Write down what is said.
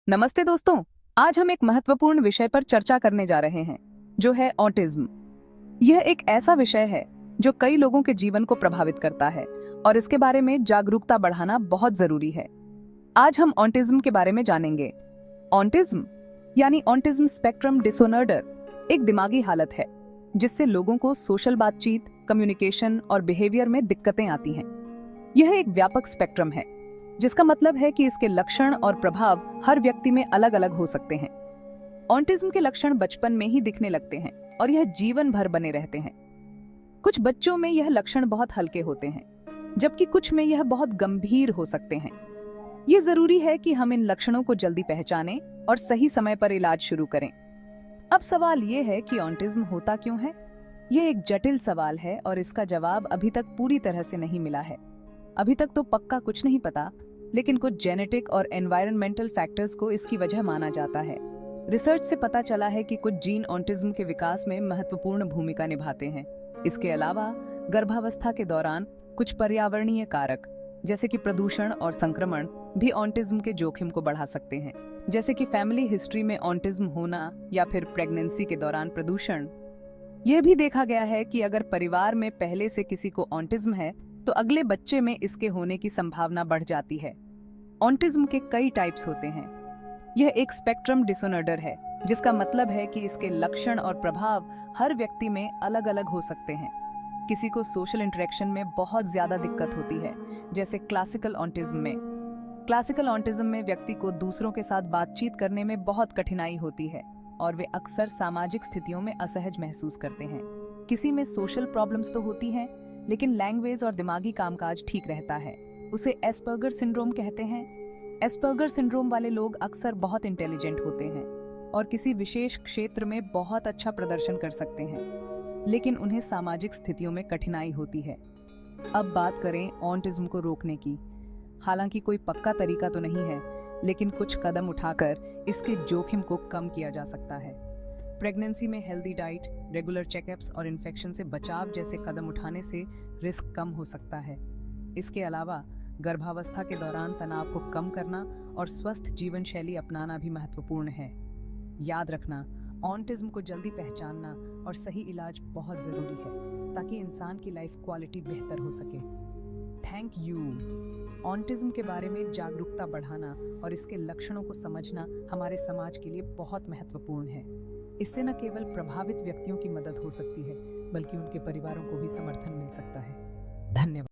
नमस्ते दोस्तों। आज हम एक महत्वपूर्ण विषय पर चर्चा करने जा रहे हैं, जो है ऑटिज्म। यह एक ऐसा विषय है जो कई लोगों के जीवन को प्रभावित करता है और इसके बारे में जागरूकता बढ़ाना बहुत जरूरी है। आज हम ऑटिज्म के बारे में जानेंगे। ऑटिज्म यानी ऑटिज्म स्पेक्ट्रम डिसऑर्डर एक दिमागी हालत है जिससे लोगों को सोशल बातचीत, कम्युनिकेशन और बिहेवियर में दिक्कतें आती हैं। यह एक व्यापक स्पेक्ट्रम है, जिसका मतलब है कि इसके लक्षण और प्रभाव हर व्यक्ति में अलग अलग हो सकते हैं। ऑटिज्म के लक्षण बचपन में ही दिखने लगते हैं और यह जीवन भर बने रहते हैं। कुछ बच्चों में यह लक्षण बहुत हल्के होते हैं, जबकि कुछ में यह बहुत गंभीर हो सकते हैं। ये जरूरी है कि हम इन लक्षणों को जल्दी पहचानें और सही समय पर इलाज शुरू करें। अब सवाल ये है कि ऑटिज्म होता क्यों है? यह एक जटिल सवाल है और इसका जवाब अभी तक पूरी तरह से नहीं मिला है। अभी तक तो पक्का कुछ नहीं पता, लेकिन कुछ जेनेटिक और एनवायरमेंटल फैक्टर्स को इसकी वजह माना जाता है। रिसर्च से पता चला है कि कुछ जीन ऑटिज्म के विकास में महत्वपूर्ण भूमिका निभाते हैं। इसके अलावा गर्भावस्था के दौरान कुछ पर्यावरणीय कारक, जैसे कि प्रदूषण और संक्रमण, भी ऑटिज्म के जोखिम को बढ़ा सकते हैं, जैसे कि फैमिली हिस्ट्री में ऑटिज्म होना या फिर प्रेगनेंसी के दौरान प्रदूषण। यह भी देखा गया है कि अगर परिवार में पहले से किसी को ऑटिज्म है तो अगले बच्चे में इसके होने की संभावना बढ़ जाती है। ऑटिज्म के कई टाइप्स होते हैं। यह एक स्पेक्ट्रम डिसऑर्डर है, जिसका मतलब है कि इसके लक्षण और प्रभाव हर व्यक्ति में अलग अलग हो सकते हैं। किसी को सोशल इंटरेक्शन में बहुत ज्यादा दिक्कत होती है, जैसे क्लासिकल ऑटिज्म में। क्लासिकल ऑटिज्म में व्यक्ति को दूसरों के साथ बातचीत करने में बहुत कठिनाई होती है और वे अक्सर सामाजिक स्थितियों में असहज महसूस करते हैं। किसी में सोशल प्रॉब्लम्स तो होती हैं, लेकिन लैंग्वेज और दिमागी कामकाज ठीक रहता है। उसे एस्पर्गर सिंड्रोम कहते हैं। एस्पर्गर सिंड्रोम वाले लोग अक्सर बहुत इंटेलिजेंट होते हैं और किसी विशेष क्षेत्र में बहुत अच्छा प्रदर्शन कर सकते हैं, लेकिन उन्हें सामाजिक स्थितियों में कठिनाई होती है। अब बात करें ऑटिज्म को रोकने की। हालांकि कोई पक्का तरीका तो नहीं है, लेकिन कुछ कदम उठाकर इसके जोखिम को कम किया जा सकता है। प्रेगनेंसी में हेल्दी डाइट, रेगुलर चेकअप्स और इन्फेक्शन से बचाव जैसे कदम उठाने से रिस्क कम हो सकता है। इसके अलावा गर्भावस्था के दौरान तनाव को कम करना और स्वस्थ जीवन शैली अपनाना भी महत्वपूर्ण है। याद रखना, ऑटिज्म को जल्दी पहचानना और सही इलाज बहुत जरूरी है, ताकि इंसान की लाइफ क्वालिटी बेहतर हो सके। Thank you. ऑटिज्म के बारे में जागरूकता बढ़ाना और इसके लक्षणों को समझना हमारे समाज के लिए बहुत महत्वपूर्ण है। इससे न केवल प्रभावित व्यक्तियों की मदद हो सकती है, बल्कि उनके परिवारों को भी समर्थन मिल सकता है। धन्यवाद।